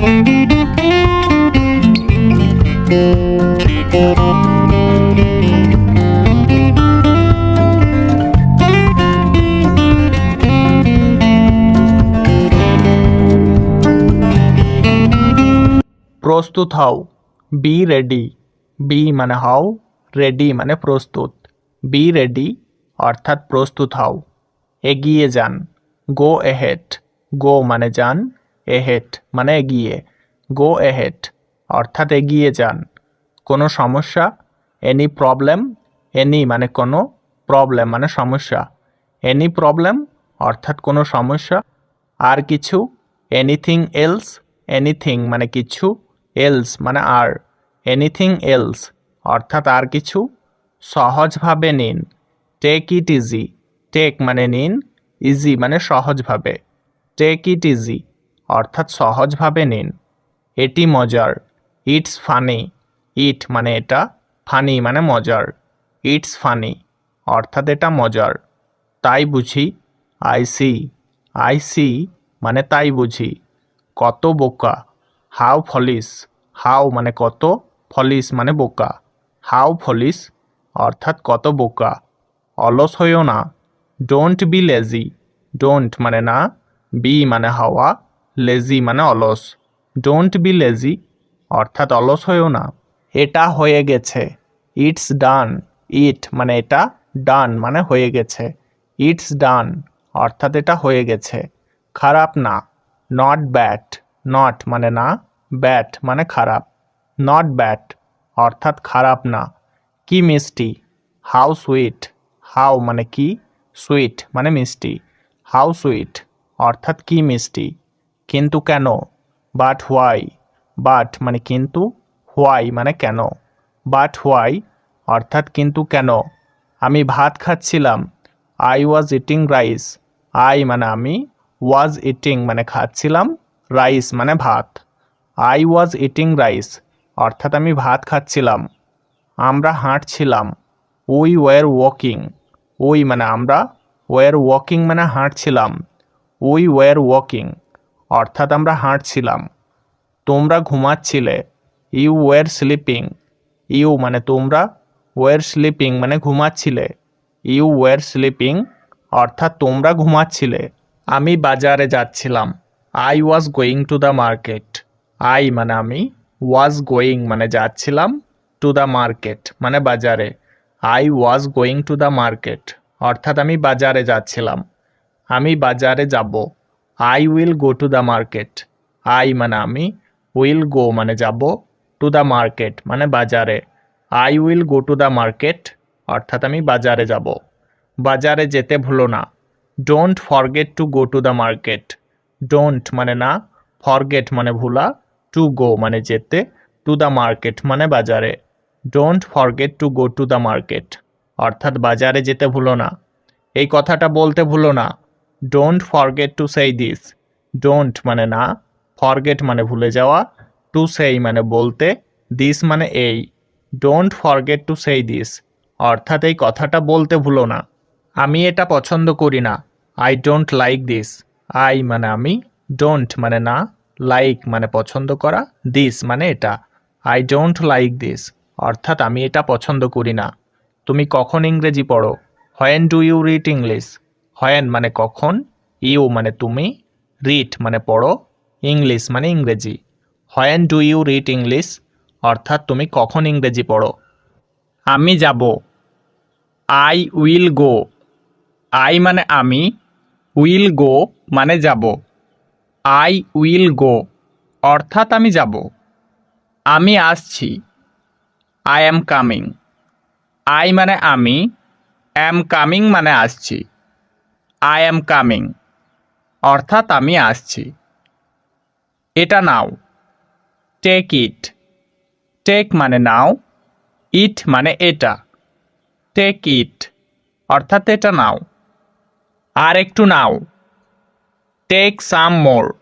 প্রস্তুত হও, B ready. B মানে হও, রেডি মানে প্রস্তুত। বি রেডি অর্থাৎ প্রস্তুত হও। এগিয়ে যান, গো এহেড। গো মানে যান, এহেড মানে এগিয়ে। গো এহেড অর্থাৎ এগিয়ে যান। কোনো সমস্যা, এনি প্রবলেম। এনি মানে কোনো, প্রবলেম মানে সমস্যা। এনি প্রবলেম অর্থাৎ কোনো সমস্যা। আর কিছু, এনিথিং এলস। এনিথিং মানে কিছু, এলস মানে আর। এনিথিং এলস অর্থাৎ আর কিছু। সহজভাবে নিন, টেক ইট ইজি। টেক মানে নিন, ইজি মানে সহজভাবে। টেক ইট ইজি অর্থাৎ সহজভাবে নিন। এটি মজার, ইটস ফানি। ইট মানে এটা, ফানি মানে মজার। ইটস ফানি অর্থাৎ এটা মজার। তাই বুঝি, আই সি। আই সি মানে তাই বুঝি। কত বোকা, হাউ ফলিস। হাউ মানে কত, ফলিস মানে বোকা। হাউ ফলিস অর্থাৎ কত বোকা। অলস হইও না, ডোন্ট বি লেজি। ডোন্ট মানে না, বি মানে হওয়া, লেজি মানে অলস। ডোন্ট বি লেজি অর্থাৎ অলস হইও না। এটা হয়ে গেছে, ইটস ডান। ইট মানে এটা, ডান মানে হয়ে গেছে। ইটস ডান অর্থাৎ এটা হয়ে গেছে। খারাপ না, নট ব্যাড। নট মানে না, ব্যাড মানে খারাপ। নট ব্যাড অর্থাৎ খারাপ না। কি মিষ্টি, হাউ সুইট। হাউ মানে কি, সুইট মানে মিষ্টি। হাউ সুইট অর্থাৎ কি মিষ্টি। কিন্তু কেন, বাট হোয়াই। বাট মানে কিন্তু, হোয়াই মানে কেন। বাট হোয়াই অর্থাৎ কিন্তু কেন। আমি ভাত খাচ্ছিলাম, I was eating rice. I মানে আমি, ওয়াজ ইটিং মানে খাচ্ছিলাম, রাইস মানে ভাত। আই ওয়াজ ইটিং রাইস অর্থাৎ আমি ভাত খাচ্ছিলাম। আমরা হাঁটছিলাম, উই ওয়ার ওয়াকিং। উই মানে আমরা, ওয়ার ওয়াকিং মানে হাঁটছিলাম। উই ওয়ার ওয়াকিং অর্থাৎ আমরা হাঁটছিলাম। তোমরা ঘুমাচ্ছিলে, ইউ ওয়ার স্লিপিং। ইউ মানে তোমরা, ওয়ার স্লিপিং মানে ঘুমাচ্ছিলে। ইউ ওয়ার স্লিপিং অর্থাৎ তোমরা ঘুমাচ্ছিলে। আমি বাজারে যাচ্ছিলাম, I was going to the market. I মানে আমি, ওয়াজ গোয়িং মানে যাচ্ছিলাম, টু দ্য মার্কেট মানে বাজারে। I was going to the market অর্থাৎ আমি বাজারে যাচ্ছিলাম। আমি বাজারে যাব, I will go to the market. I মানে আমি, উইল গো মানে যাব, টু দ্য মার্কেট মানে বাজারে। I will go to the market অর্থাৎ আমি বাজারে যাব। বাজারে যেতে ভুলো না, don't forget to go to the market. Don't মানে না, ফরগেট মানে ভুলা, টু গো মানে যেতে, টু দ্য মার্কেট মানে বাজারে। Don't forget to go to the market অর্থাৎ বাজারে যেতে ভুলো না। এই কথাটা বলতে ভুলো না, ডোন্ট ফরগেট টু সেই দিস। ডোন্ট মানে না, ফরগেট মানে ভুলে যাওয়া, টু সেই মানে বলতে, দিস মানে এই। ডোন্ট ফরগেট টু সেই দিস অর্থাৎ এই কথাটা বলতে ভুলো না। আমি এটা পছন্দ করি না, I don't like this. I মানে আমি, ডোন্ট মানে না, লাইক মানে পছন্দ করা, দিস মানে এটা। আই ডোন্ট লাইক দিস অর্থাৎ আমি এটা পছন্দ করি না। তুমি কখন ইংরেজি পড়ো, when do you read English. When মানে কখন, ইউ মানে তুমি, রিড মানে পড়ো, ইংলিশ মানে ইংরেজি। When do you read English অর্থাৎ তুমি কখন ইংরেজি পড়ো। আমি যাব, আই উইল গো। আই মানে আমি, উইল গো মানে যাব। আই উইল গো অর্থাৎ আমি যাব। আমি আসছি, আই অ্যাম কামিং। আই মানে আমি, অ্যাম কামিং মানে আসছি। আই অ্যাম কামিং অর্থাৎ আমি আসছি। এটা নাও, টেক ইট। টেক মানে নাও, ইট মানে এটা। টেক ইট অর্থাৎ এটা নাও। আর একটু নাও, টেক সাম মোর।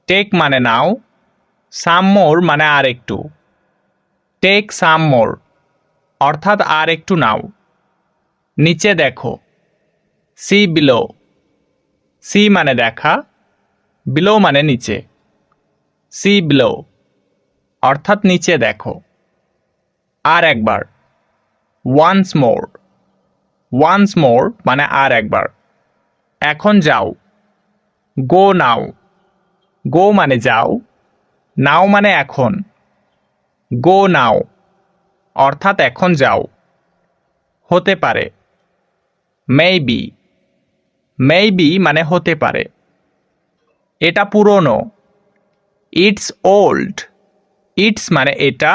টেক মানে নাও, সাম মোর মানে আর একটু। টেক সাম মোর অর্থাৎ আর একটু নাও। নিচে দেখো, সি বিলো। সি মানে দেখা, বিলো মানে নিচে। সি বিলো অর্থাৎ নিচে দেখো। আর একবার, ওয়ান্স মোর। ওয়ান্স মোর মানে আর একবার। এখন যাও, গো নাও। গো মানে যাও, নাও মানে এখন। গো নাও অর্থাৎ এখন যাও। হতে পারে, মেবি। মেবি মানে হতে পারে। এটা পুরনো, ইটস ওল্ড। ইটস মানে এটা,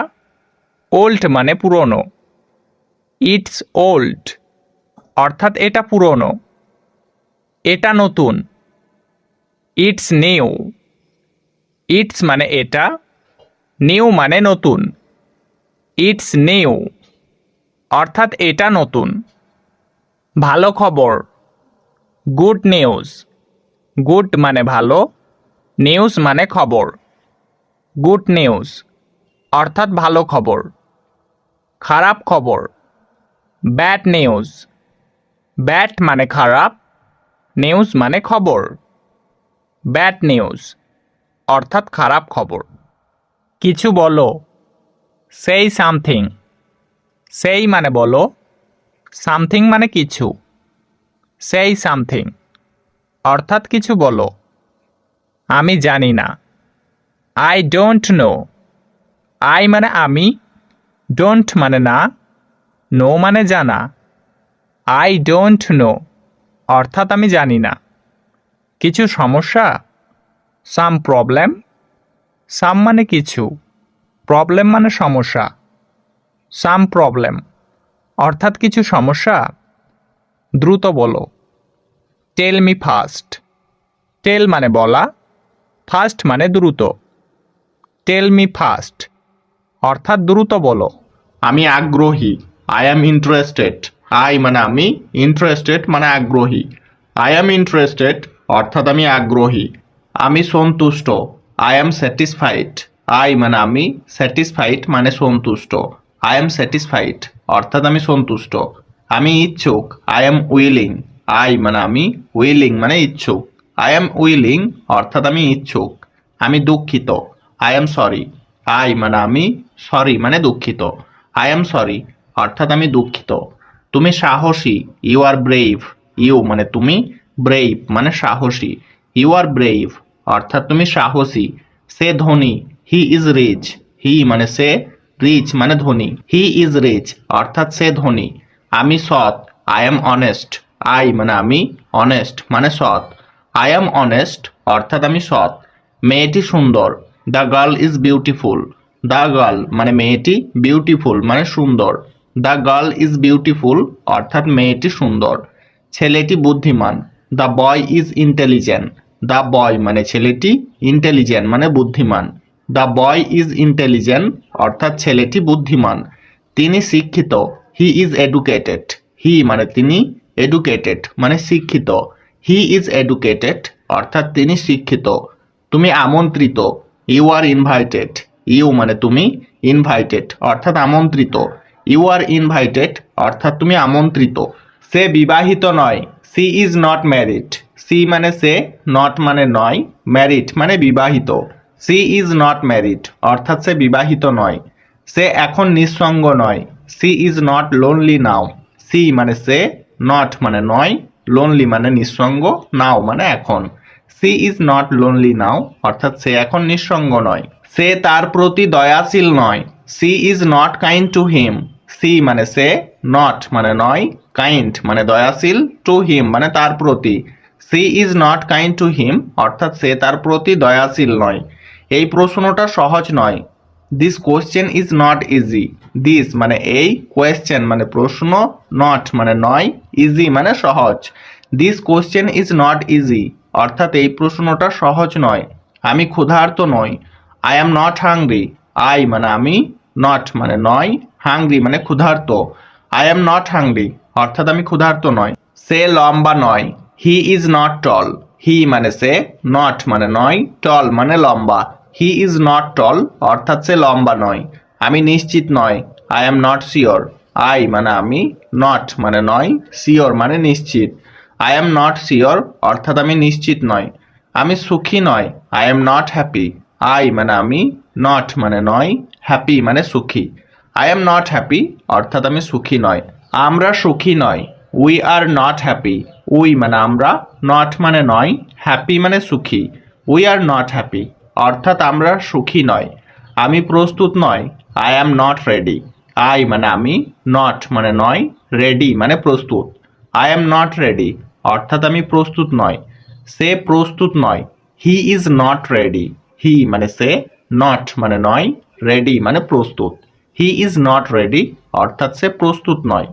ওল্ড মানে পুরনো। ইটস ওল্ড অর্থাৎ এটা পুরনো। এটা নতুন, ইটস নিউ। ইটস মানে এটা, নিউ মানে নতুন। ইটস নিউ অর্থাৎ এটা নতুন। ভালো খবর, গুড নিউজ। গুড মানে ভালো, নিউজ মানে খবর। গুড নিউজ অর্থাৎ ভালো খবর। খারাপ খবর, ব্যাড নিউজ। ব্যাড মানে খারাপ, নিউজ মানে খবর। ব্যাড নিউজ অর্থাৎ খারাপ খবর। কিছু বলো, সেই সামথিং। সেই মানে বলো, সামথিং মানে কিছু। সেই সামথিং অর্থাৎ কিছু বলো। আমি জানি না, আই ডোন্ট নো। আই মানে আমি, ডোন্ট মানে না, নো মানে জানা। আই ডোন্ট নো অর্থাৎ আমি জানি না। কিছু সমস্যা, সাম প্রবলেম। সাম মানে কিছু, প্রবলেম মানে সমস্যা। সাম প্রবলেম অর্থাৎ কিছু সমস্যা। দ্রুত বলো, টেল মি ফাস্ট। টেল মানে বলা, ফাস্ট মানে দ্রুত। টেল মি ফাস্ট অর্থাৎ দ্রুত বলো। আমি আগ্রহী, আই অ্যাম ইন্টারেস্টেড। আই মানে আমি, ইন্টারেস্টেড মানে আগ্রহী। আই অ্যাম ইন্টারেস্টেড অর্থাৎ আমি আগ্রহী। আমি সন্তুষ্ট, আই অ্যাম স্যাটিসফাইড। আই মানে আমি, স্যাটিসফাইড মানে সন্তুষ্ট। আই অ্যাম স্যাটিসফাইড অর্থাৎ আমি সন্তুষ্ট। আমি ইচ্ছুক, আই অ্যাম উইলিং। আই মানে আমি, উইলিং মানে ইচ্ছুক। আই অ্যাম উইলিং অর্থাৎ আমি ইচ্ছুক। আমি দুঃখিত, আই অ্যাম সরি। আই মানে আমি, সরি মানে দুঃখিত। আই অ্যাম সরি অর্থাৎ আমি দুঃখিত। তুমি সাহসী, ইউ আর ব্রেভ। ইউ মানে তুমি, ব্রেভ মানে সাহসী। ইউ আর ব্রেভ অর্থাৎ তুমি সাহসী। সে ধনী, হি ইজ রিচ। হি মানে সে, রিচ মানে ধনী। হি ইজ রিচ অর্থাৎ সে ধনী। আমি সৎ, আই অ্যাম অনেস্ট। আই মানে আমি, অনেস্ট মানে সৎ। আই অ্যাম অনেস্ট অর্থাৎ আমি সৎ। মেয়েটি সুন্দর, the girl is beautiful. The girl মানে মেয়েটি, বিউটিফুল মানে সুন্দর। দ্য গার্ল ইজ বিউটিফুল অর্থাৎ মেয়েটি সুন্দর। ছেলেটি বুদ্ধিমান, the boy is intelligent. The boy মানে ছেলেটি, ইন্টেলিজেন্ট মানে বুদ্ধিমান। দ্য বয় ইজ ইন্টেলিজেন্ট অর্থাৎ ছেলেটি বুদ্ধিমান। তিনি শিক্ষিত, হি ইজ এডুকেটেড। হি মানে তিনি, এডুকেটেড মানে শিক্ষিত। হি ইজ এডুকেটেড অর্থাৎ তিনি শিক্ষিত। তুমি আমন্ত্রিত, ইউ আর ইনভাইটেড। ইউ মানে তুমি, ইনভাইটেড অর্থাৎ আমন্ত্রিত। ইউ আর ইনভাইটেড অর্থাৎ তুমি আমন্ত্রিত। সে বিবাহিত নয়, she is not married. She মানে সে, নট মানে নয়, ম্যারিড মানে বিবাহিত। সি ইজ নট ম্যারিড অর্থাৎ সে বিবাহিত নয়। সে এখন নিঃসঙ্গ নয়, she is not lonely now. She মানে সে, নট মানে নয়, লোনলি মানে নিঃসঙ্গ, নাও মানে এখন। সি ইজ নট লোনলি নাও অর্থাৎ সে এখন নিঃসঙ্গ নয়। সে তার প্রতি দয়াশীল নয়, she is not kind to him. She মানে সে, নট মানে নয়, কাইন্ড মানে দয়াশীল, টু হিম মানে তার প্রতি। She is not kind to him অর্থাৎ সে তার প্রতি দয়াশীল নয়। এই প্রশ্নটা সহজ নয়। This question is not easy. This মানে এই, কোয়েশ্চেন মানে প্রশ্ন, নট মানে নয়, ইজি মানে সহজ। This question is not easy অর্থাৎ এই প্রশ্নটা সহজ নয়। আমি ক্ষুধার্ত নই, I am not hungry. I মানে আমি, নট মানে নয়, হাংরি মানে ক্ষুধার্ত। আই অ্যাম নট হাংরি অর্থাৎ আমি ক্ষুধার্ত নয়। সে লম্বা নয়, হি ইজ নট টল। হি মানে সে, নট মানে নয়, টল মানে লম্বা। হি ইজ নট টল অর্থাৎ সে লম্বা নয়। আমি নিশ্চিত নয়, I am not sure. I মানে আমি, নট মানে নয়, শিওর মানে নিশ্চিত। আই অ্যাম নট শিওর অর্থাৎ আমি নিশ্চিত নয়। আমি সুখী নয়, I am not happy. I মানে আমি, নট মানে নয়, হ্যাপি মানে সুখী। আই এম নট হ্যাপি অর্থাৎ আমি সুখী নয়। আমরা সুখী নয়, we are not happy. We মানে আমরা, নট মানে নয়, হ্যাপি মানে সুখী। উই আর নট হ্যাপি অর্থাৎ আমরা সুখী নয়। আমি প্রস্তুত নয়, I am not ready. I মানে আমি, নট মানে নয়, রেডি মানে প্রস্তুত। আই অ্যাম নট রেডি অর্থাৎ আমি প্রস্তুত নয়। সে প্রস্তুত নয়, হি ইজ নট রেডি। হি মানে সে, নট মানে নয়, রেডি মানে প্রস্তুত। হি ইজ নট রেডি অর্থাৎ সে প্রস্তুত নয়।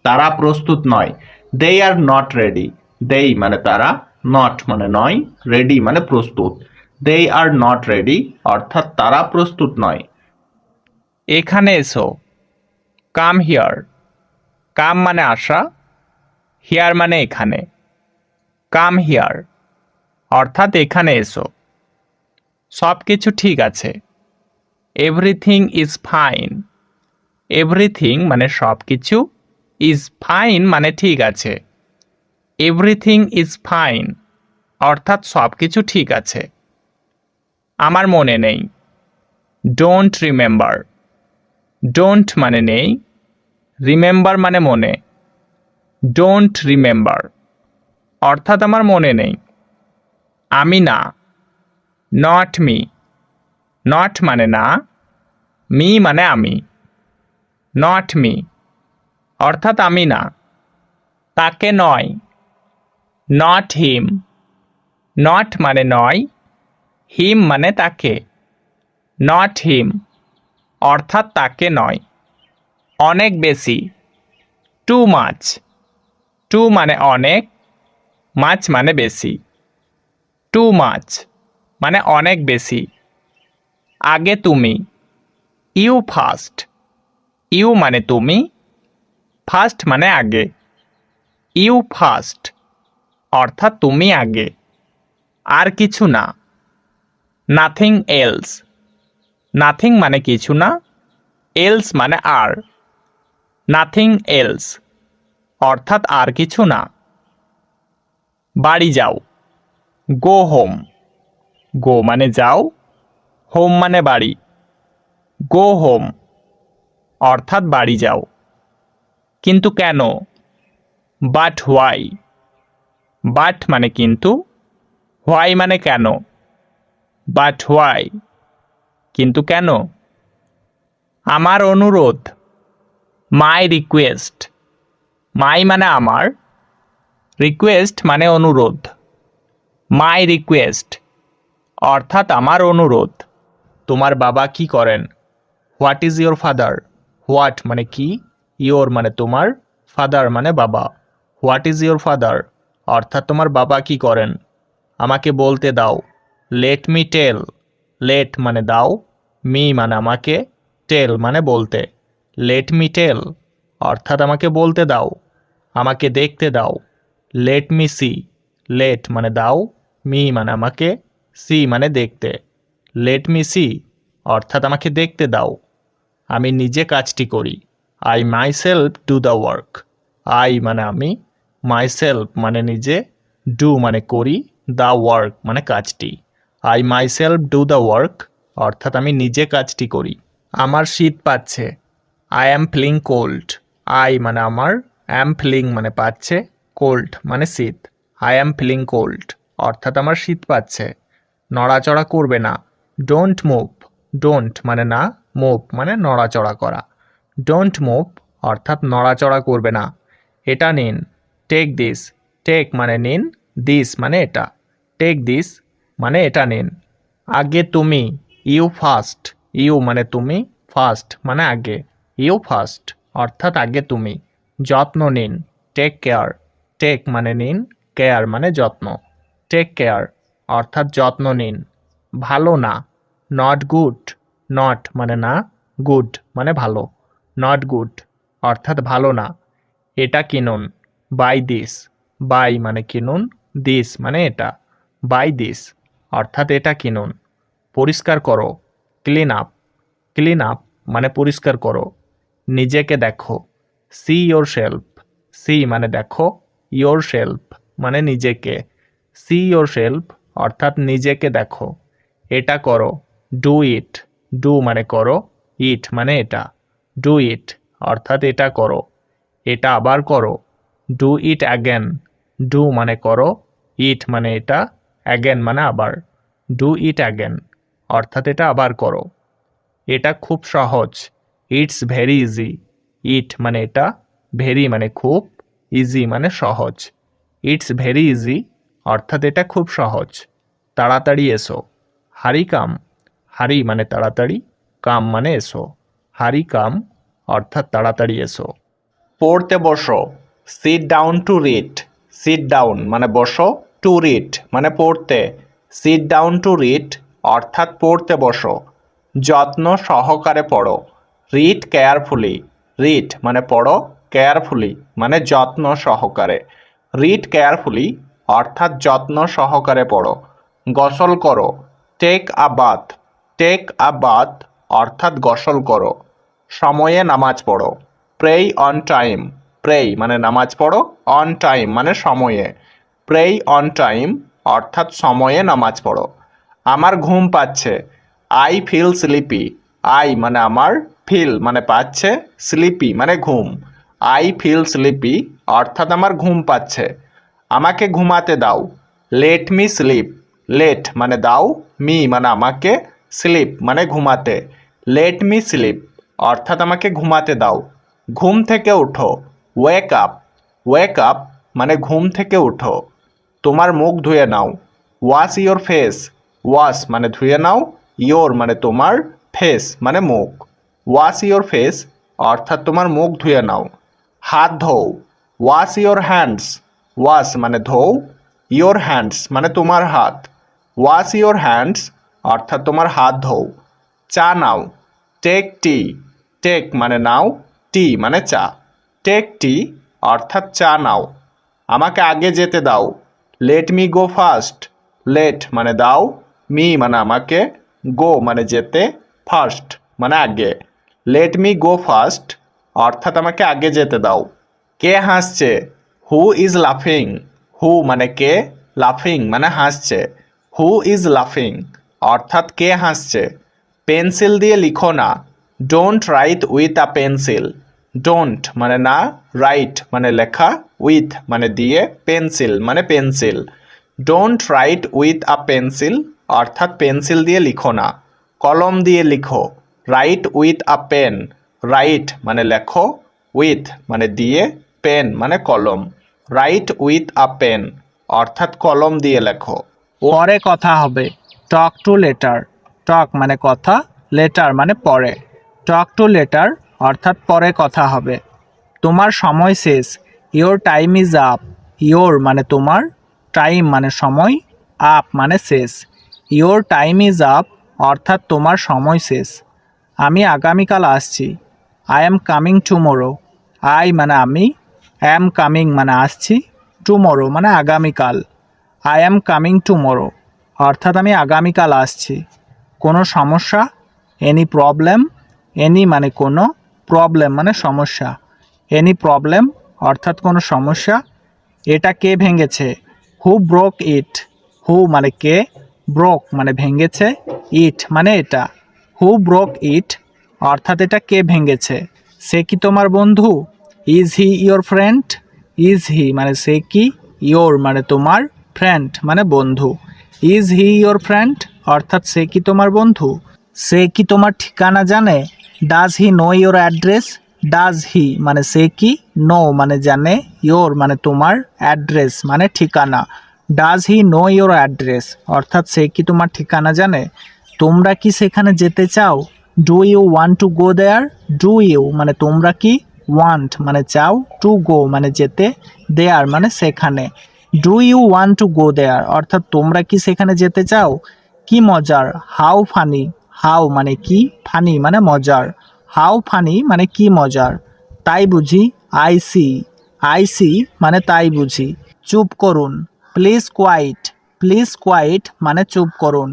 তারা প্রস্তুত নয়, দে আর নট রেডি। দেই মানে তারা, নট মানে নয়, রেডি মানে প্রস্তুত। দে আর নট রেডি অর্থাৎ তারা প্রস্তুত নয়। এখানে এসো, কাম হিয়ার। কাম মানে আসা, হিয়ার মানে এখানে। কাম হিয়ার অর্থাৎ এখানে এসো। সব কিছু ঠিক আছে। Everything is fine. এভরিথিং মানে সব কিছু, ইজ ফাইন মানে ঠিক আছে। এভরিথিং ইজ ফাইন অর্থাৎ সব কিছু ঠিক আছে। আমার মনে নেই। Don't remember. ডোন্ট মানে নেই, রিমেম্বার মানে মনে। ডোন্ট রিমেম্বার অর্থাৎ আমার মনে নেই। আমি না। Not me. নট মানে না, মি মানে আমি। নট মি অর্থাৎ আমি না। তাকে নয়। Not him. নট মানে নয়, হিম মানে তাকে। নট হিম অর্থাৎ তাকে নয়। অনেক বেশি। Too much. টু মানে অনেক, মাছ মানে বেশি। টু মাচ মানে অনেক বেশি। আগে তুমি। You first. ইউ মানে তুমি, ফার্স্ট মানে আগে। ইউ ফার্স্ট অর্থাৎ তুমি আগে। আর কিছু না। Nothing else. নাথিং মানে কিছু না, এলস মানে আর। নাথিং এলস অর্থাৎ আর কিছু না। বাড়ি যাও। Go home. গো মানে যাও, হোম মানে বাড়ি। গো হোম অর্থাৎ বাড়ি যাও। কিন্তু কেন? But why. বাট মানে কিন্তু, হোয়াই মানে কেন। বাট হোয়াই কিন্তু কেন? আমার অনুরোধ। My request. মাই মানে আমার, রিকোয়েস্ট মানে অনুরোধ। মাই রিকোয়েস্ট অর্থাৎ আমার অনুরোধ। তোমার বাবা কি করেন? What is your father? What মানে কি, ইয়োর মানে তোমার, ফাদার মানে বাবা। হোয়াট ইজ ইয়োর ফাদার অর্থাৎ তোমার বাবা কি করেন? আমাকে বলতে দাও। Let me tell. লেট মানে দাও, মি মানে আমাকে, টেল মানে বলতে। লেট মি টেল অর্থাৎ আমাকে বলতে দাও। আমাকে দেখতে দাও। Let me C. লেট মানে দাও, মি মানে আমাকে, সি মানে দেখতে। লেট মি সি অর্থাৎ আমাকে দেখতে দাও। আমি নিজে কাজটি করি। I myself do the work. I মানে আমি, মাইসেলফ মানে নিজে, ডু মানে করি, দ্য ওয়ার্ক মানে কাজটি। I myself do the work অর্থাৎ আমি নিজে কাজটি করি। আমার শীত পাচ্ছে। I am feeling cold. I মানে আমার, অ্যাম ফিলিং মানে পাচ্ছে, কোল্ড মানে শীত। আই অ্যাম ফিলিং কোল্ড অর্থাৎ আমার শীত পাচ্ছে। নড়াচড়া করবে না। Don't move. ডোন্ট মানে না, মুভ মানে নড়াচড়া করা। ডোন্ট মুভ অর্থাৎ নড়াচড়া করবে না। এটা নিন। Take this. টেক মানে নিন, দিস মানে এটা। টেক দিস মানে এটা নিন। আগে তুমি। You first. ইউ মানে তুমি, ফার্স্ট মানে আগে। ইউ ফার্স্ট অর্থাৎ আগে তুমি। যত্ন নিন। Take care. টেক মানে নিন, কেয়ার মানে যত্ন। টেক কেয়ার অর্থাৎ যত্ন নিন। ভালো না। Not good. নট মানে না, গুড মানে ভালো। নট গুড অর্থাৎ ভালো না। এটা কিনুন। By this. বাই মানে কিনুন, দিস মানে এটা। বাই দিস অর্থাৎ এটা কিনুন। পরিষ্কার করো। Clean up. ক্লিন আপ মানে পরিষ্কার করো। নিজেকে দেখো। See your self. সি মানে দেখো, ইয়োর সেলফ মানে নিজেকে। সি ইয়োর সেলফ অর্থাৎ নিজেকে দেখো। এটা করো। ডু ইট, ডু মানে করো, ইট মানে এটা। ডু ইট অর্থাৎ এটা করো, এটা আবার করো। ডু ইট অ্যাগেন, ডু মানে করো, ইট মানে এটা, অ্যাগেন মানে আবার। ডু ইট অ্যাগেন অর্থাৎ এটা আবার করো। এটা খুব সহজ, ইটস ভেরি ইজি। ইট মানে এটা, ভেরি মানে খুব, ইজি মানে সহজ। ইটস ভেরি ইজি অর্থাৎ এটা খুব সহজ। তাড়াতাড়ি এসো, হারি কাম, হারি মানে তাড়াতাড়ি, কাম মানে এসো। হারি কাম অর্থাৎ তাড়াতাড়ি এসো। পড়তে বসো, sit down to read. Sit down মানে বসো, টু রিড মানে পড়তে। সিট ডাউন টু রিড অর্থাৎ পড়তে বসো। যত্ন সহকারে পড়ো, রিড কেয়ারফুলি। রিড মানে পড়ো, কেয়ারফুলি মানে যত্ন সহকারে। রিড কেয়ারফুলি অর্থাৎ যত্ন সহকারে পড়ো। গোসল করো, take a bath. Take a bath অর্থাৎ গোসল করো। সময়ে নামাজ পড়ো, প্রেই অন টাইম। প্রেই মানে নামাজ পড়ো, অন টাইম মানে সময়ে। প্রেই অন টাইম অর্থাৎ সময়ে নামাজ পড়ো। আমার ঘুম পাচ্ছে, আই ফিল স্লিপি। আই মানে আমার, ফিল মানে পাচ্ছে, স্লিপি মানে ঘুম। আই ফিল স্লিপি অর্থাৎ আমার ঘুম পাচ্ছে। আমাকে ঘুমাতে দাও, লেট মি স্লিপ। লেট মানে দাও, মি মানে আমাকে, স্লিপ মানে ঘুমাতে। লেট মি স্লিপ অর্থাৎ আমাকে ঘুমাতে দাও। ঘুম থেকে উঠো, ওয়েক আপ। ওয়েক আপ মানে ঘুম থেকে উঠো। তোমার মুখ ধুয়ে নাও, ওয়াশ ইয়োর ফেস। ওয়াশ মানে ধুয়ে নাও, ইয়োর মানে তোমার, ফেস মানে মুখ। ওয়াশ ইয়োর ফেস অর্থাৎ তোমার মুখ ধুয়ে নাও। হাত ধোও, ওয়াশ ইয়োর হ্যান্ডস। ওয়াশ মানে ধোও, ইয়োর হ্যান্ডস মানে তোমার হাত। ওয়াশ ইয়োর হ্যান্ডস অর্থাৎ তোমার হাত ধোও। চা নাও, টেক টি। টেক মানে নাও, টি মানে চা। টেক টি অর্থাৎ চা নাও। আমাকে আগে যেতে দাও, let me go first. Let মানে দাও, মি মানে আমাকে, গো মানে যেতে, ফার্স্ট মানে আগে। লেট মি গো ফার্স্ট অর্থাৎ আমাকে আগে যেতে দাও। কে হাসছে, হু ইজ লাফিং। হু মানে কে, লাফিং মানে হাসছে। হু ইজ লাফিং অর্থাৎ কে হাসছে। পেন্সিল দিয়ে লিখো না, don't write with a pencil. Don't মানে না, রাইট মানে লেখা, উইথ মানে দিয়ে, পেন্সিল মানে pencil. Don't write with a pencil অর্থাৎ পেন্সিল দিয়ে লিখো না। কলম দিয়ে লিখো, write with a pen. Write মানে লেখো, উইথ মানে দিয়ে, পেন মানে কলম। রাইট উইথ আ পেন অর্থাৎ কলম দিয়ে লেখো। পরে কথা হবে, টক টু লেটার। টক মানে কথা, লেটার মানে পরে। টক টু লেটার অর্থাৎ পরে কথা হবে। তোমার সময় শেষ, your time is up. Your মানে তোমার, টাইম মানে সময়, আপ মানে শেষ। ইয়োর টাইম ইজ আপ অর্থাৎ তোমার সময় শেষ। আমি আগামীকাল আসছি, I am coming tomorrow. I মানে আমি, অ্যাম কামিং মানে আসছি, টুমোরো মানে আগামীকাল। আই অ্যাম কামিং টুমোরো অর্থাৎ আমি আগামীকাল আসছি। কোনো সমস্যা, এনি প্রবলেম। এনি মানে কোনো, প্রবলেম মানে সমস্যা। এনি প্রবলেম অর্থাৎ কোনো সমস্যা। এটা কে ভেঙেছে, হু ব্রোক ইট। হু মানে কে, ব্রোক মানে ভেঙেছে, ইট মানে এটা। হু ব্রোক ইট অর্থাৎ এটা কে ভেঙেছে। সে কি তোমার বন্ধু, is he your friend. Is he মানে সে কি, ইয়োর মানে তোমার, ফ্রেন্ড মানে বন্ধু। ইজ হি ইয়োর ফ্রেন্ড অর্থাৎ সে কি তোমার বন্ধু। সে কি তোমার ঠিকানা জানে, does he know your address. Does he মানে সে কি, নো মানে জানে, ইয়োর মানে তোমার, অ্যাড্রেস মানে ঠিকানা। Does he know your address অর্থাৎ সে কি তোমার ঠিকানা জানে। তোমরা কি সেখানে যেতে চাও, do you want to go there. Do you মানে তোমরা কি, ওয়ান্ট মানে চাও, টু গো মানে যেতে, দেয়ার মানে সেখানে। Do you want to go there অর্থাৎ তোমরা কি সেখানে যেতে চাও। কি মজার, হাউ ফানি। হাউ মানে কি, ফানি মানে মজার। হাউ ফানি মানে কি মজার। তাই বুঝি, আই সি। আই সি মানে তাই বুঝি। চুপ করুন, প্লিজ কোয়াইট। প্লিজ কোয়াইট মানে চুপ করুন।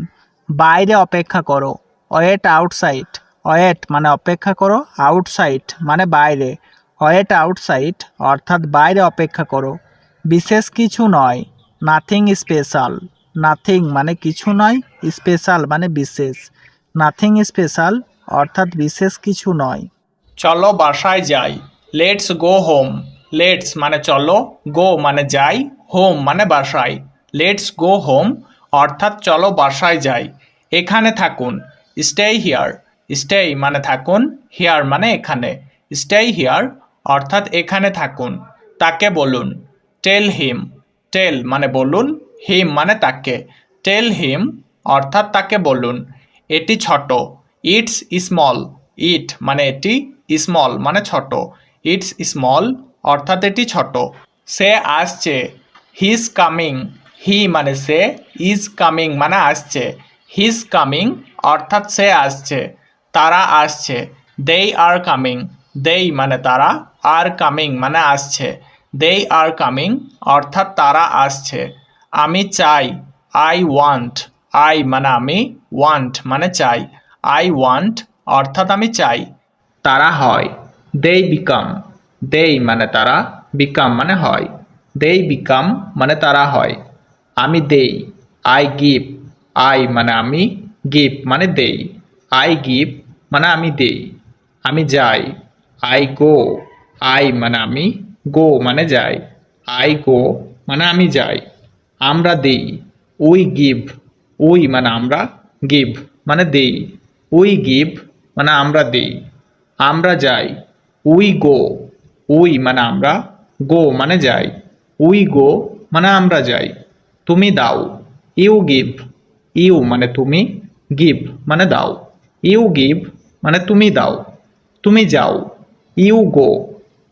বাইরে অপেক্ষা করো, ওয়েট আউটসাইড। ওয়েট মানে অপেক্ষা করো, আউটসাইড মানে বাইরে। ওয়েট আউটসাইড অর্থাৎ বাইরে অপেক্ষা করো। বিশেষ কিছু নয়, নাথিং স্পেশাল। নাথিং মানে কিছু নয়, স্পেশাল মানে বিশেষ। নাথিং স্পেশাল অর্থাৎ বিশেষ কিছু নয়। চলো বাসায় যাই, লেটস গো হোম। লেটস মানে চলো, গো মানে যাই, হোম মানে বাসায়। লেটস গো হোম অর্থাৎ চলো বাসায় যাই। এখানে থাকুন, স্টে হিয়ার। স্টে মানে থাকুন, হিয়ার মানে এখানে। স্টে হিয়ার অর্থাৎ এখানে থাকুন। তাকে বলুন, টেল হিম। টেল মানে বলুন, হিম মানে তাকে। টেল হিম অর্থাৎ তাকে বলুন। এটি ছোট, ইটস স্মল। ইট মানে এটি, স্মল মানে ছোট। ইটস স্মল অর্থাৎ এটি ছোট। সে আসছে, হিজ কামিং। হি মানে সে, ইজ কামিং মানে আসছে। হিজ কামিং অর্থাৎ সে আসছে। তারা আসছে, দেই আর কামিং। দেই মানে তারা, আর কামিং মানে আসছে। দেই আর কামিং অর্থাৎ তারা আসছে। আমি চাই, আই ওয়ান্ট। আই মানে আমি, ওয়ান্ট মানে চাই। আই ওয়ান্ট অর্থাৎ আমি চাই। তারা হয়, দেই বিকাম। দেই মানে তারা, বিকাম মানে হয়। দেই বিকাম মানে তারা হয়। আমি দেই, আই গিভ। আই মানে আমি, গিভ মানে দেই। আই গিভ মানে আমি দেই। আমি যাই, আই গো। আই মানে আমি, গো মানে যাই। আই গো মানে আমি যাই। আমরা দেই, উই গিভ। উই মানে আমরা, গিভ মানে দেই। উই গিভ মানে আমরা দেই। আমরা যাই, উই গো। উই মানে আমরা, গো মানে যাই। উই গো মানে আমরা যাই। তুমি দাও, ইউ গিভ। ইউ মানে তুমি, গিভ মানে দাও। ইউ গিভ মানে তুমি দাও। তুমি যাও, ইউ গো।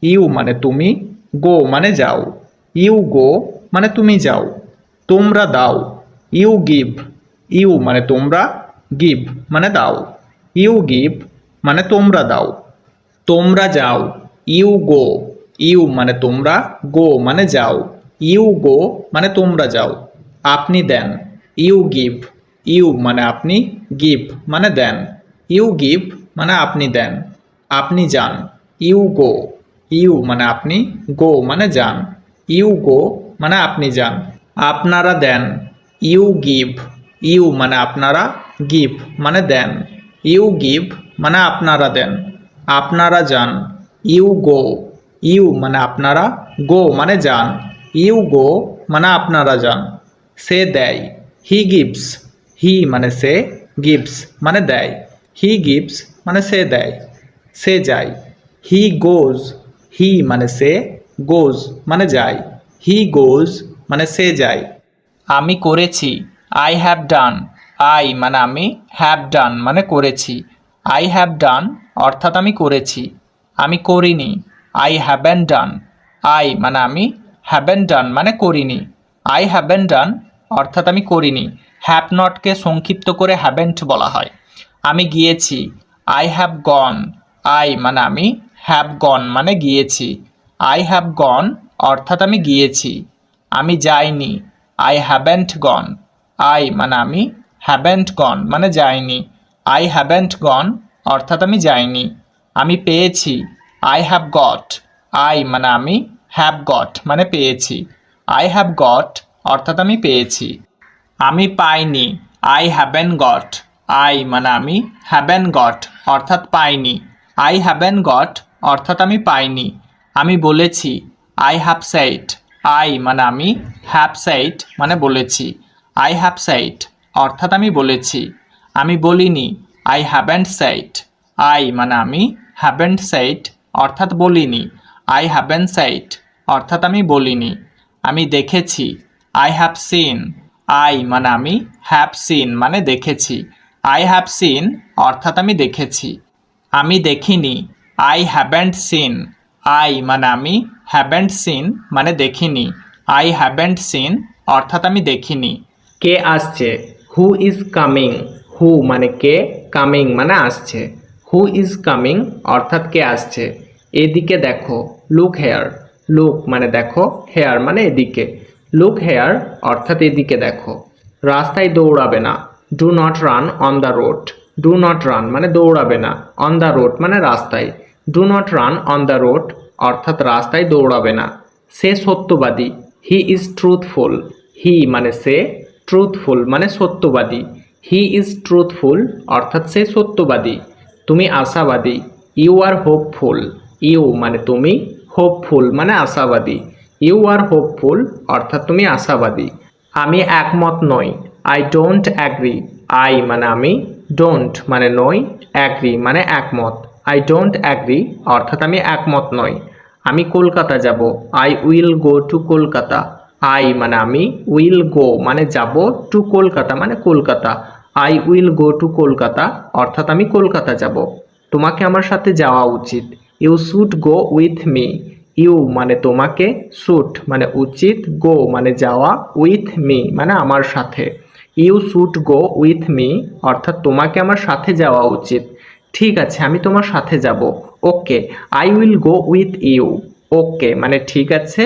ইউ মানে তুমি, গো মানে যাও। ইউ গো মানে তুমি যাও। তোমরা দাও, ইউ গিভ। ইউ মানে তোমরা, গিভ মানে দাও। ইউ গিভ মানে তোমরা দাও। তোমরা যাও, ইউ গো। ইউ মানে তোমরা, গো মানে যাও। ইউ গো মানে তোমরা যাও। আপনি দেন, ইউ গিভ। ইউ মানে আপনি, গিভ মানে দেন। ইউ গিভ মানে আপনি দেন। আপনি যান, ইউ গো। ইউ মানে আপনি, গো মানে যান। ইউ গো মানে আপনি যান। আপনারা দেন, ইউ গিভ। ইউ মানে আপনারা, গিভ মানে দেন। ইউ গিভ মানে আপনারা দেন। আপনারা যান, ইউ গো। ইউ মানে আপনারা, গো মানে যান। ইউ গো মানে আপনারা যান। সে দেয়, হি গিভস। হি মানে সে, গিভস মানে দেয়। হি গিভস মানে সে দেয়। সে যায়, হি গোজ। হি মানে সে, গোজ মানে যায়। হি গোজ মানে সে যায়। আমি করেছি, আই হ্যাভ ডান। আই মানে আমি, হ্যাভ ডান মানে করেছি। আই হ্যাভ ডান অর্থাৎ আমি করেছি। আমি করিনি, আই হ্যাভেন ডান। আই মানে আমি, হ্যাভেন ডান মানে করিনি। আই হ্যাভেন ডান অর্থাৎ আমি করিনি। হ্যাভ নটকে সংক্ষিপ্ত করে হ্যাভেন্ট বলা হয়। আমি গিয়েছি, আই হ্যাভ গন। আই মানে আমি, হ্যাভ গন মানে গিয়েছি। আই হ্যাভ গন অর্থাৎ আমি গিয়েছি। আমি যাইনি, আই হ্যাভেন্ট গন। আই মানে আমি, হ্যাভেন্ট গন মানে যাইনি। আই হ্যাভেন্ট গন অর্থাৎ আমি যাইনি। আমি পেয়েছি, আই হ্যাভ গট। আই মানে আমি, হ্যাভ গট মানে পেয়েছি। আই হ্যাভ গট অর্থাৎ আমি পেয়েছি। আমি পাইনি, আই হ্যাভেন গট। আই মানে আমি, হ্যাভেন গট অর্থাৎ পাইনি। আই হ্যাভেন গট অর্থাৎ আমি পাইনি। আমি বলেছি, আই হ্যাভ সেইট। আই মানে আমি, হ্যাভ সেইট মানে বলেছি। আই হ্যাভ সেইট অর্থাৎ আমি বলেছি। আমি বলিনি, আই হ্যাভেন্ট সেইট। আই মানে আমি, হ্যাভেন্ট সেইট অর্থাৎ বলিনি। আই হ্যাভেন্ট সেইট অর্থাৎ আমি বলিনি। আমি দেখেছি, আই হ্যাভ সিন। আই মানে আমি, হ্যাভ সিন মানে দেখেছি। আই হ্যাভ সিন অর্থাৎ আমি দেখেছি। আমি দেখিনি, আই হ্যাভেন্ট সিন। আই মানে আমি, হ্যাভেন্ট সিন মানে দেখিনি। আই হ্যাভেন্ট সিন অর্থাৎ আমি দেখিনি। কে আসছে, হু ইজ কামিং। হু মানে কে, কামিং মানে আসছে। হু ইজ কামিং অর্থাৎ কে আসছে। এদিকে দেখো, লুক হেয়ার। লুক মানে দেখো, হেয়ার মানে এদিকে। লুক হেয়ার অর্থাৎ এদিকে দেখো। রাস্তায় দৌড়াবে না, do not run on the road. Do not run মানে দৌড়াবে না, অন দ্য রোড মানে রাস্তায়। Do not run on the road অর্থাৎ রাস্তায় দৌড়াবে না। সে সত্যবাদী, হি ইজ ট্রুথফুল। হি মানে সে, ট্রুথফুল মানে সত্যবাদী। হি ইজ ট্রুথফুল অর্থাৎ সে সত্যবাদী। তুমি আশাবাদী। You R hopeful. ইউ মানে তুমি, হোপফুল মানে আশাবাদী। ইউ আর হোপফুল অর্থাৎ তুমি আশাবাদী। আমি একমত নই। I don't agree. আই মানে আমি, ডোন্ট মানে নই, অ্যাগ্রি মানে একমত। আই ডোন্ট অ্যাগ্রি অর্থাৎ আমি একমত নই। আমি কলকাতা যাব। I will go to Kolkata. I মানে আমি, উইল গো মানে যাব, টু কলকাতা মানে Kolkata. I will go to Kolkata অর্থাৎ আমি কলকাতা যাব। তোমাকে আমার সাথে যাওয়া উচিত। You should go with me. You মানে তোমাকে, শুড মানে উচিত, গো মানে যাওয়া, উইথ মি মানে আমার সাথে। You should go with me অর্থাৎ তোমাকে আমার সাথে যাওয়া উচিত। ঠিক আছে, আমি তোমার সাথে যাব। Okay, I will go with you. Okay মানে ঠিক আছে,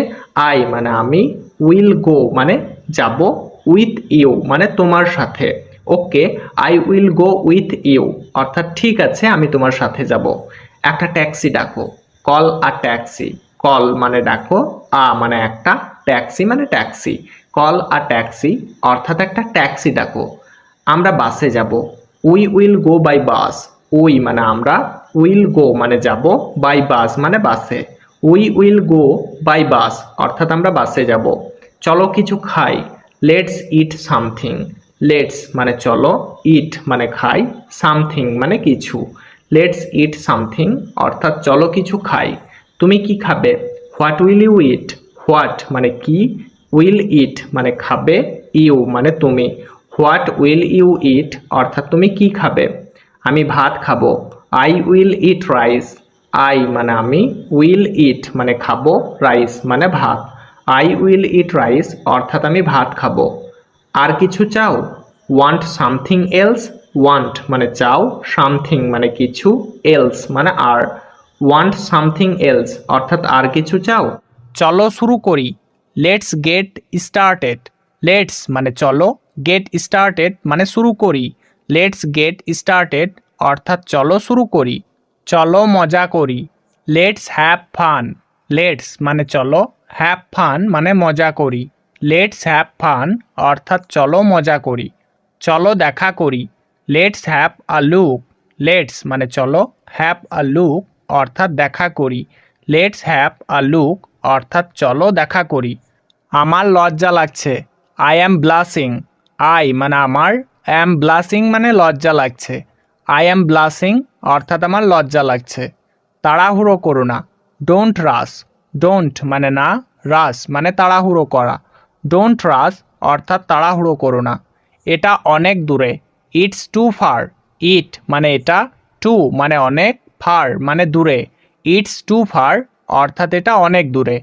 আই মানে আমি, উইল গো মানে যাব, উইথ ইউ মানে তোমার সাথে। Okay, I will go with you অর্থাৎ ঠিক আছে, আমি তোমার সাথে যাব। একটা ট্যাক্সি ডাকো। কল আ ট্যাক্সি। কল মানে ডাকো, আ মানে একটা, ট্যাক্সি মানে ট্যাক্সি। কল আ ট্যাক্সি অর্থাৎ একটা ট্যাক্সি ডাকো। আমরা বাসে যাব। We will go by bus. We মানে আমরা, উইল গো মানে যাব, বাই বাস মানে বাসে। We will go by bus অর্থাৎ আমরা বাসে যাব। চলো কিছু খাই। Let's eat something. লেটস মানে চলো, ইট মানে খাই, সামথিং মানে কিছু। লেটস ইট সামথিং অর্থাৎ চলো কিছু খাই। তুমি কি খাবে? What will you eat. What মানে কি, উইল ইট মানে খাবে, ইউ মানে তুমি। হোয়াট উইল ইউ ইট অর্থাৎ তুমি কি খাবে? আমি ভাত খাবো। I will eat rice. I মানে আমি, উইল ইট মানে খাবো, রাইস মানে ভাত। আই উইল ইট রাইস অর্থাৎ আমি ভাত খাবো। আর কিছু চাও? Want something else. ওয়ান্ট মানে চাও, সামথিং মানে কিছু, এলস মানে আর। ওয়ান্ট সামথিং এলস অর্থাৎ আর কিছু চাও? চলো শুরু করি। Let's get started. লেটস মানে চলো, গেট স্টার্টেড মানে শুরু করি। লেটস গেট স্টার্টেড অর্থাৎ চলো শুরু করি। চলো মজা করি। Let's have fun. লেটস মানে চলো, হ্যাভ ফান মানে মজা করি। লেটস হ্যাভ ফান অর্থাৎ চলো মজা করি। চলো দেখা করি। Let's have a look. Let's মানে চলো, হ্যাভ আ লুক অর্থাৎ দেখা করি। লেটস হ্যাভ আ লুক অর্থাৎ চলো দেখা করি। আমার লজ্জা লাগছে। I am ব্লাসিং। আই মানে আমার, অ্যাম ব্লাসিং মানে লজ্জা লাগছে। আই অ্যাম ব্লাসিং অর্থাৎ আমার লজ্জা লাগছে। তাড়াহুড়ো করো না। Don't rush. ডোন্ট মানে না, রাশ মানে তাড়াহুড়ো করা। ডোন্ট রাশ অর্থাৎ তাড়াহুড়ো করো না। এটা অনেক দূরে। It's too far. ইট মানে এটা, টু মানে অনেক, ফার মানে দূরে। ইটস টু ফার অর্থাৎ এটা অনেক দূরে।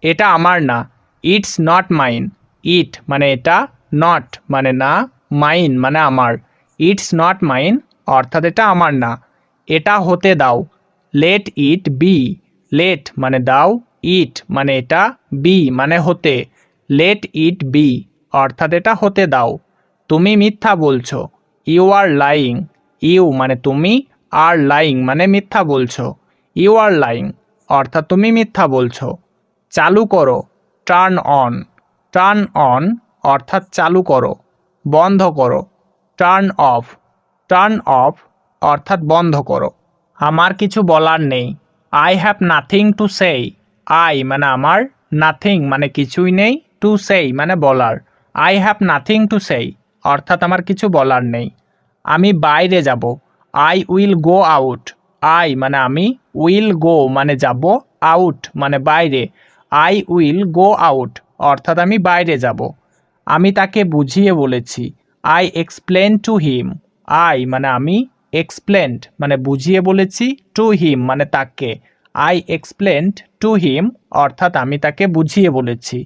এটা আমার না। It's not mine. ইট মানে এটা, নট মানে না, মাইন মানে আমার। ইটস নট মাইন অর্থাৎ এটা আমার না। এটা হতে দাও। Let it be. লেট মানে দাও, ইট মানে এটা, বি মানে হতে। লেট ইট বি অর্থাৎ এটা হতে দাও। তুমি মিথ্যা বলছো। You are lying. ইউ মানে তুমি, আর লাইং মানে মিথ্যা বলছো। ইউ আর লাইং অর্থাৎ তুমি মিথ্যা বলছো। চালু করো। Turn on. টার্ন অন অর্থাৎ চালু করো। বন্ধ করো। Turn off. টার্ন অফ অর্থাৎ বন্ধ করো। আমার কিছু বলার নেই। আই হ্যাভ নাথিং টু সেই। আই মানে আমার, নাথিং মানে কিছুই নেই, টু সেই মানে বলার। আই হ্যাভ নাথিং টু সেই অর্থাৎ আমার কিছু বলার নেই। আমি বাইরে যাব। I will go out. I মানে আমি, উইল গো মানে যাব, আউট মানে বাইরে। আই উইল গো আউট অর্থাৎ আমি বাইরে যাব। আমি তাকে বুঝিয়ে বলেছি। I explain to him. I মানে আমি, এক্সপ্লেন্ড মানে বুঝিয়ে বলেছি, টু হিম মানে তাকে। আই এক্সপ্লেন্ড টু হিম অর্থাৎ আমি তাকে বুঝিয়ে বলেছি।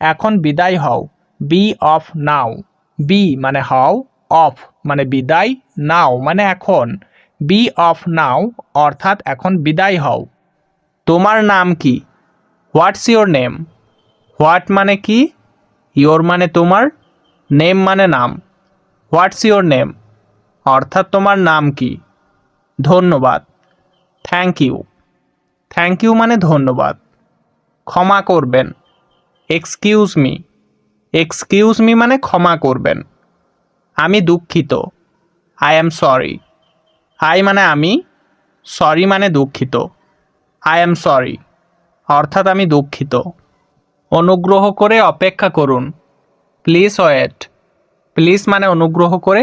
এখন বিদায় হও। B of now. বি মানে হও, অফ মানে বিদায়, নাও মানে এখন। বি অফ নাও অর্থাৎ এখন বিদায় হও। তোমার নাম কি? What's your name. হোয়াট মানে কি, ইয়োর মানে তোমার, নেম মানে নাম। হোয়াটস ইয়োর নেম অর্থাৎ তোমার নাম কি। ধন্যবাদ। Thank you. থ্যাংক ইউ মানে ধন্যবাদ। ক্ষমা করবেন। Excuse me. এক্সকিউজ মি মানে ক্ষমা করবেন। আমি দুঃখিত। I am sorry. আই মানে আমি, সরি মানে দুঃখিত। আই অ্যাম সরি অর্থাৎ আমি দুঃখিত। অনুগ্রহ করে অপেক্ষা করুন। Please wait. প্লিজ মানে অনুগ্রহ করে,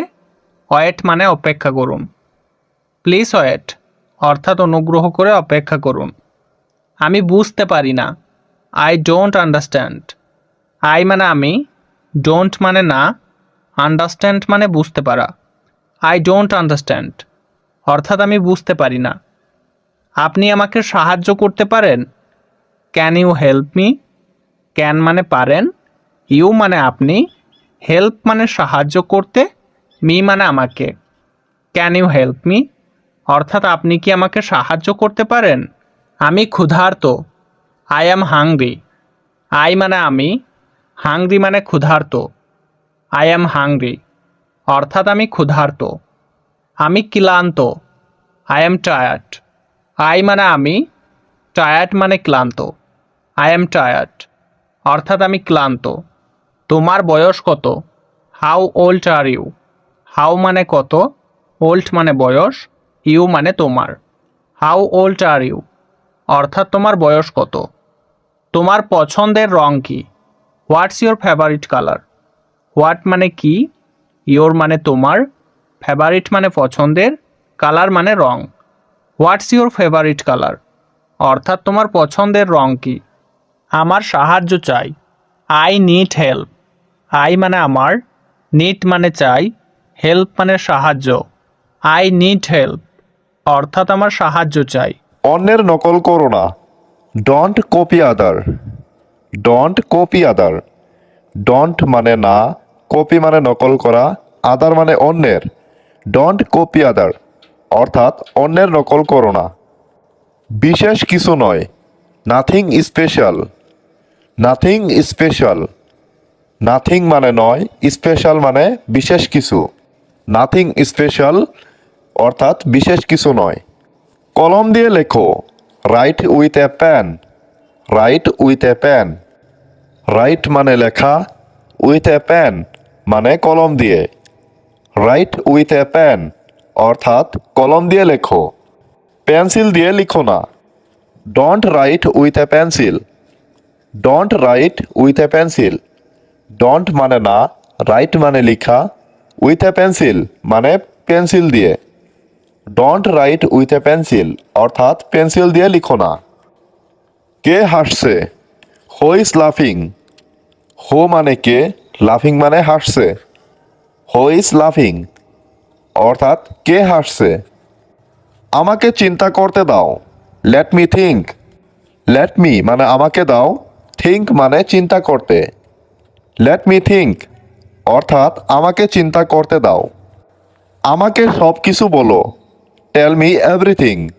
ওয়েট মানে অপেক্ষা করুন। প্লিজ ওয়েট অর্থাৎ অনুগ্রহ করে অপেক্ষা করুন। আমি বুঝতে পারি না। I don't understand. আই মানে আমি, ডোন্ট মানে না, আন্ডারস্ট্যান্ড মানে বুঝতে পারা। আই ডোন্ট আন্ডারস্ট্যান্ড অর্থাৎ আমি বুঝতে পারি না। আপনি আমাকে সাহায্য করতে পারেন? Can you help me? Can মানে পারেন, ইউ মানে আপনি, হেল্প মানে সাহায্য করতে, মি মানে আমাকে। ক্যান ইউ হেল্প মি অর্থাৎ আপনি কি আমাকে সাহায্য করতে পারেন? আমি ক্ষুধার্ত। I am hungry. আই মানে আমি, হাংরি মানে ক্ষুধার্ত। আই অ্যাম হাংরি অর্থাৎ আমি ক্ষুধার্ত। আমি ক্লান্ত। I am tired. আই মানে আমি, টায়ার্ড মানে ক্লান্ত। আই অ্যাম টায়ার্ড অর্থাৎ আমি ক্লান্ত। তোমার বয়স কত? How old are you? How মানে কত, ওল্ড মানে বয়স, ইউ মানে তোমার। হাউ ওল্ড আর ইউ অর্থাৎ তোমার বয়স কত। তোমার পছন্দের রং কি? What's your favourite colour? What মানে কি, ইয়োর মানে তোমার, ফেভারিট মানে পছন্দের, কালার মানে রং। হোয়াটস ইউর ফেভারিট কালার অর্থাৎ তোমার পছন্দের রং কি। আমার সাহায্য চাই। I need help. আই মানে আমার, নিড মানে চাই, হেল্প মানে সাহায্য। আই নিড হেল্প অর্থাৎ আমার সাহায্য চাই। অন্যের নকল করো না। Don't copy other. Don't copy other. Don't মানে না, কপি মানে নকল করা, আদার মানে অন্যের। ডোন্ট কপি আদার অর্থাৎ অন্যের নকল করো না। বিশেষ কিছু নয়। Nothing special. Nothing special. Nothing মানে নয়, স্পেশাল মানে বিশেষ কিছু। নাথিং স্পেশাল অর্থাৎ বিশেষ কিছু নয়। কলম দিয়ে লেখো। Write with a pen. Write with a pen. Write মানে লেখা, উইথ এ পেন মানে কলম দিয়ে। রাইট উইথ এ পেন অর্থাৎ কলম দিয়ে লেখো। পেন্সিল দিয়ে লিখো না। Don't write with a pencil. Don't write with a pencil. Don't মানে না, রাইট মানে লেখা, উইথ এ পেন্সিল মানে পেন্সিল দিয়ে। Don't write with a pencil অর্থাৎ পেন্সিল দিয়ে লিখো না। কে হাসছে? হু ইজ লাফিং? হো মানে কে, লাফিং মানে হাসছে। হু ইজ লাফিং অর্থাৎ কে হাসছে। আমাকে চিন্তা করতে দাও। Let me think. Let me মানে আমাকে দাও, থিঙ্ক মানে চিন্তা করতে। লেট মি থিঙ্ক অর্থাৎ আমাকে চিন্তা করতে দাও। আমাকে সব কিছু বলো। Tell me everything.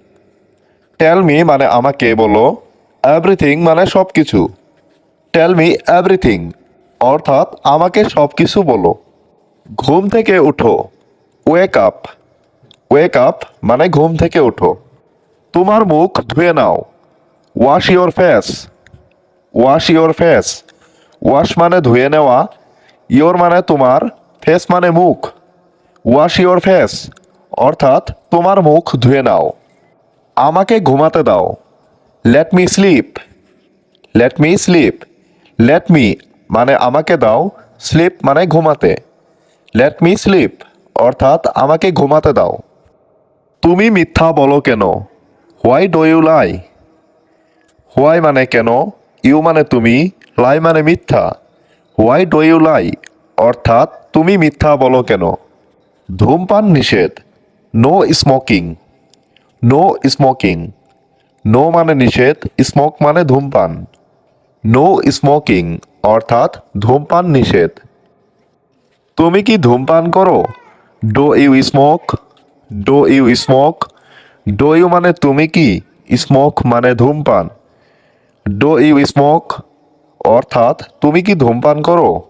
Tell me মানে আমাকে বলো, এভরিথিং মানে সব কিছু। টেল মি এভরিথিং অর্থাৎ আমাকে সব কিছু বলো। ঘুম থেকে উঠো। Wake up. ওয়েক আপ মানে ঘুম থেকে উঠো। তোমার মুখ ধুয়ে নাও। Wash your face. Wash your face wash মানে ধুয়ে নেওয়া, ইয়োর মানে তোমার, ফেস মানে মুখ। ওয়াশ ইয়োর ফেস অর্থাৎ তোমার মুখ ধুয়ে নাও। আমাকে ঘুমাতে দাও। Let me slip. Let me slip. Let me মানে আমাকে দাও, স্লিপ মানে ঘুমাতে। লেট মি স্লিপ অর্থাৎ আমাকে ঘুমাতে দাও। তুমি মিথ্যা বলো কেন? Why do you lie? Why মানে কেন, ইউ মানে তুমি, লাই মানে মিথ্যা। হোয়াই ডু ইউ লাই অর্থাৎ তুমি মিথ্যা বলো কেন। ধূমপান নিষেধ। No smoking. No smoking. No মানে নিষেধ, স্মোক মানে ধূমপান। নো স্মোকিং অর্থাৎ ধূমপান নিষেধ। তুমি কি ধূমপান করো? Do you smoke. Do you smoke. Do you মানে তুমি কি, স্মোক মানে ধূমপান। ডো ইউ স্মোক অর্থাৎ তুমি কি ধূমপান করো?